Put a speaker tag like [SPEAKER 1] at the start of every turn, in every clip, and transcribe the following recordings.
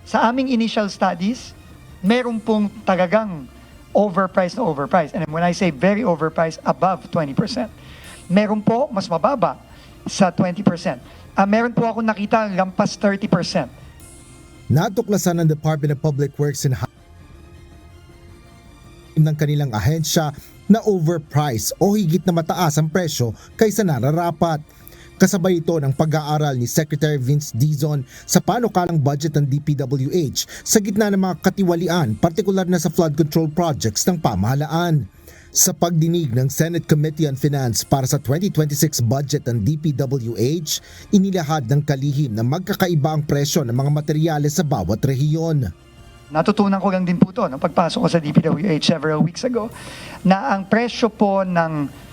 [SPEAKER 1] Sa aming initial studies, meron pong talagang overpriced na overpriced. And when I say very overpriced, above 20%. Meron po mas mababa sa 20%. Meron po ako nakita lampas 30%.
[SPEAKER 2] Natuklasan ng Department of Public Works and ng kanilang ahensya na overpriced o higit na mataas ang presyo kaysa nararapat. Kasabay ito ng pag-aaral ni Secretary Vince Dizon sa panukalang budget ng DPWH sa gitna ng mga katiwalian, partikular na sa flood control projects ng pamahalaan. Sa pagdinig ng Senate Committee on Finance para sa 2026 budget ng DPWH, inilahad ng kalihim na magkakaiba ang presyo ng mga materyales sa bawat rehiyon.
[SPEAKER 1] Natutunan ko lang din po ito nung pagpasok ko sa DPWH several weeks ago na ang presyo po ng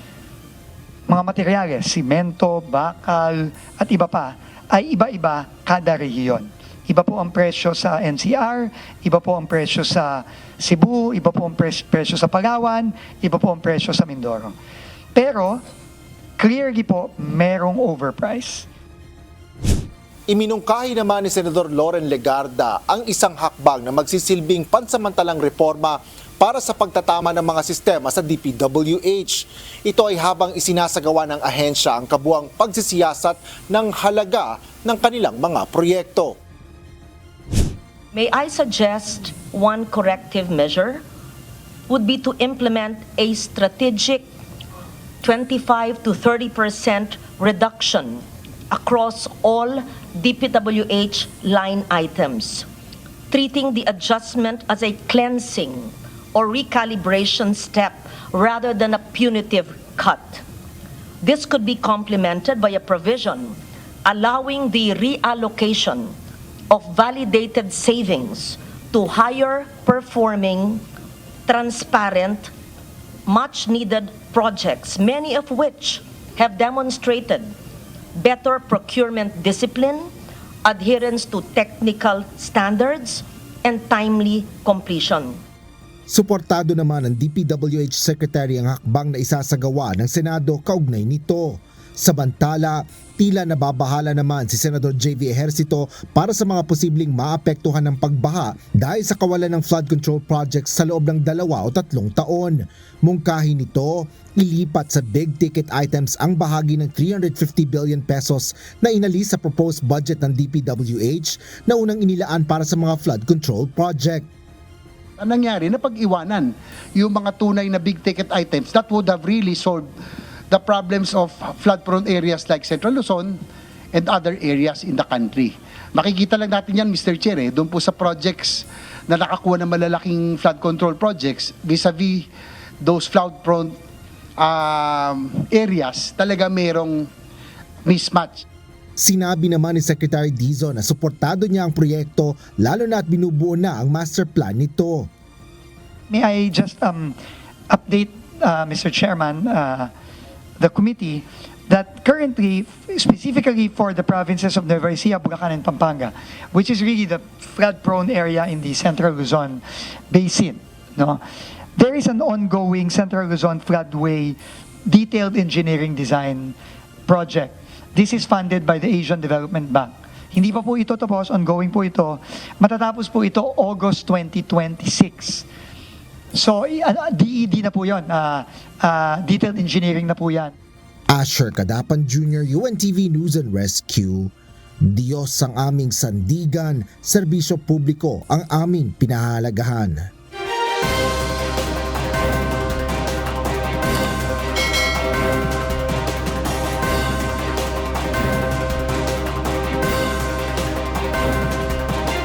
[SPEAKER 1] mga materyales, simento, bakal at iba pa ay iba-iba kada rehiyon. Iba po ang presyo sa NCR, iba po ang presyo sa Cebu, iba po ang presyo sa Palawan, iba po ang presyo sa Mindoro. Pero clearly po merong overprice.
[SPEAKER 3] Iminungkahi naman ni Senador Loren Legarda ang isang hakbang na magsisilbing pansamantalang reforma para sa pagtatama ng mga sistema sa DPWH. Ito ay habang isinasagawa ng ahensya ang kabuang pagsisiyasat ng halaga ng kanilang mga proyekto.
[SPEAKER 4] May I suggest one corrective measure would be to implement a strategic 25 to 30% reduction across all DPWH line items, treating the adjustment as a cleansing or recalibration step rather than a punitive cut. This could be complemented by a provision allowing the reallocation of validated savings to higher performing, transparent, much needed projects, many of which have demonstrated better procurement discipline, adherence to technical standards, and timely completion.
[SPEAKER 2] Suportado naman ng DPWH Secretary ang hakbang na isasagawa ng Senado kaugnay nito. Samantala, tila nababahala naman si Senador JV Ejercito para sa mga posibleng maapektuhan ng pagbaha dahil sa kawalan ng flood control projects sa loob ng 2 o 3 taon. Mungkahi nito, ilipat sa big ticket items ang bahagi ng 350 billion pesos na inalis sa proposed budget ng DPWH na unang inilaan para sa mga flood control project.
[SPEAKER 5] Ang nangyari na pag-iwanan yung mga tunay na big ticket items that would have really solved the problems of flood-prone areas like Central Luzon and other areas in the country. Makikita lang natin yan, Mr. Chair, doon po sa projects na nakakuha ng malalaking flood control projects vis-a-vis those flood-prone areas, talaga mayroong mismatch.
[SPEAKER 2] Sinabi naman ni Secretary Dizon na suportado niya ang proyekto lalo na at binubuo na ang master plan nito.
[SPEAKER 1] May I just update, Mr. Chairman, the committee that currently, specifically for the provinces of Nueva Ecija, Bulacan, and Pampanga, which is really the flood-prone area in the Central Luzon Basin, no? There is an ongoing Central Luzon Floodway detailed engineering design project. This is funded by the Asian Development Bank. Hindi pa po ito tapos, ongoing po ito. Matatapos po ito August 2026. So, DED na po yun. Detailed engineering na po yan.
[SPEAKER 2] Asher Kadapan Jr., UNTV News and Rescue. Diyos ang aming sandigan, serbisyo publiko ang aming pinahalagahan.